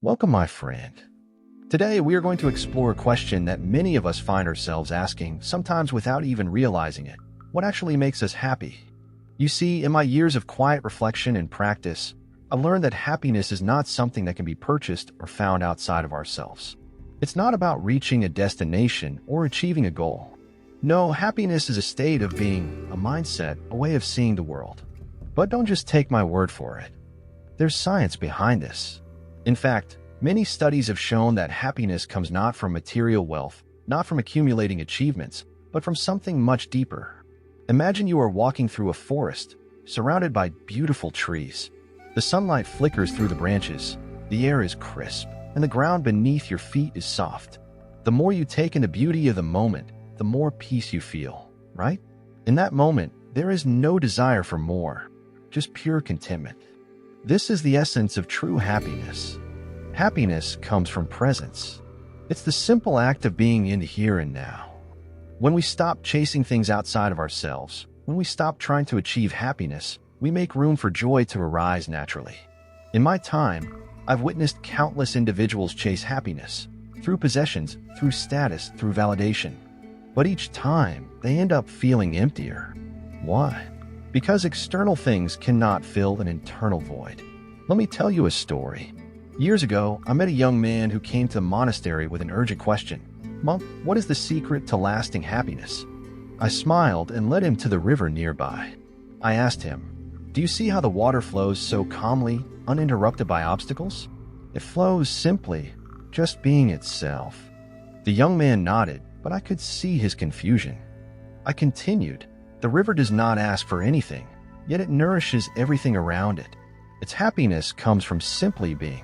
Welcome, my friend. Today, we are going to explore a question that many of us find ourselves asking, sometimes without even realizing it. What actually makes us happy? You see, in my years of quiet reflection and practice, I've learned that happiness is not something that can be purchased or found outside of ourselves. It's not about reaching a destination or achieving a goal. No, happiness is a state of being, a mindset, a way of seeing the world. But don't just take my word for it. There's science behind this. In fact, many studies have shown that happiness comes not from material wealth, not from accumulating achievements, but from something much deeper. Imagine you are walking through a forest, surrounded by beautiful trees. The sunlight flickers through the branches, the air is crisp, and the ground beneath your feet is soft. The more you take in the beauty of the moment, the more peace you feel, right? In that moment, there is no desire for more, just pure contentment. This is the essence of true happiness. Happiness comes from presence. It's the simple act of being in the here and now. When we stop chasing things outside of ourselves, when we stop trying to achieve happiness, we make room for joy to arise naturally. In my time, I've witnessed countless individuals chase happiness, through possessions, through status, through validation. But each time, they end up feeling emptier. Why? Because external things cannot fill an internal void. Let me tell you a story. Years ago, I met a young man who came to the monastery with an urgent question. "Monk, what is the secret to lasting happiness?" I smiled and led him to the river nearby. I asked him, "Do you see how the water flows so calmly, uninterrupted by obstacles? It flows simply, just being itself." The young man nodded, but I could see his confusion. I continued, "The river does not ask for anything, yet it nourishes everything around it. Its happiness comes from simply being.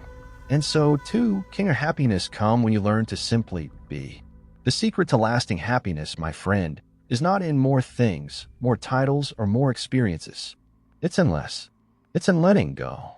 And so, too, can your happiness come when you learn to simply be. The secret to lasting happiness, my friend, is not in more things, more titles, or more experiences. It's in less. It's in letting go.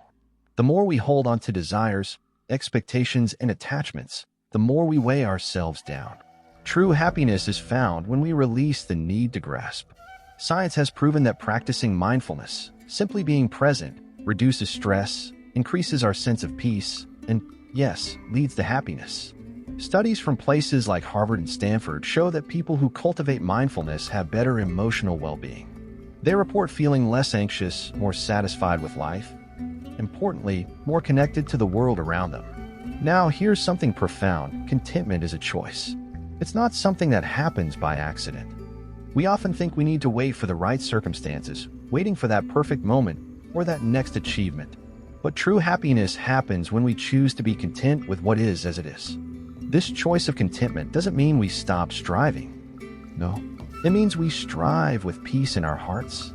The more we hold on to desires, expectations, and attachments, the more we weigh ourselves down. True happiness is found when we release the need to grasp. Science has proven that practicing mindfulness, simply being present, reduces stress, increases our sense of peace, and, yes, leads to happiness. Studies from places like Harvard and Stanford show that people who cultivate mindfulness have better emotional well-being. They report feeling less anxious, more satisfied with life, importantly, more connected to the world around them. Now, here's something profound. Contentment is a choice. It's not something that happens by accident. We often think we need to wait for the right circumstances, waiting for that perfect moment or that next achievement. But true happiness happens when we choose to be content with what is as it is. This choice of contentment doesn't mean we stop striving. No, it means we strive with peace in our hearts.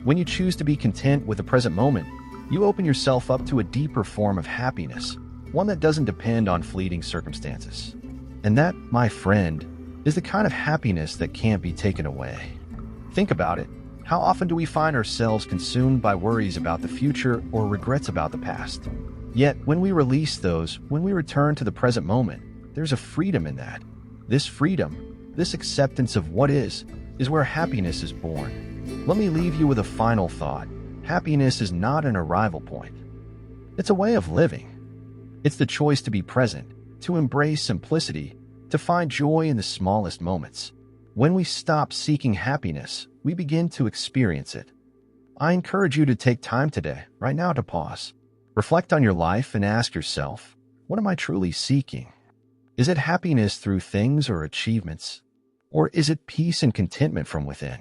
When you choose to be content with the present moment, you open yourself up to a deeper form of happiness, one that doesn't depend on fleeting circumstances. And that, my friend, is the kind of happiness that can't be taken away. Think about it. How often do we find ourselves consumed by worries about the future or regrets about the past? Yet, when we release those, when we return to the present moment, there's a freedom in that. This freedom, this acceptance of what is where happiness is born. Let me leave you with a final thought. Happiness is not an arrival point. It's a way of living. It's the choice to be present, to embrace simplicity, to find joy in the smallest moments. When we stop seeking happiness, we begin to experience it. I encourage you to take time today, right now, to pause. Reflect on your life and ask yourself, what am I truly seeking? Is it happiness through things or achievements? Or is it peace and contentment from within?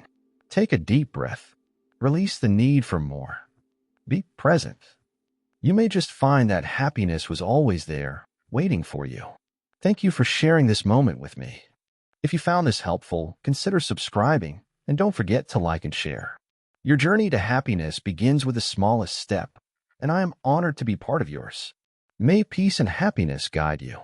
Take a deep breath. Release the need for more. Be present. You may just find that happiness was always there, waiting for you. Thank you for sharing this moment with me. If you found this helpful, consider subscribing, and don't forget to like and share. Your journey to happiness begins with the smallest step, and I am honored to be part of yours. May peace and happiness guide you.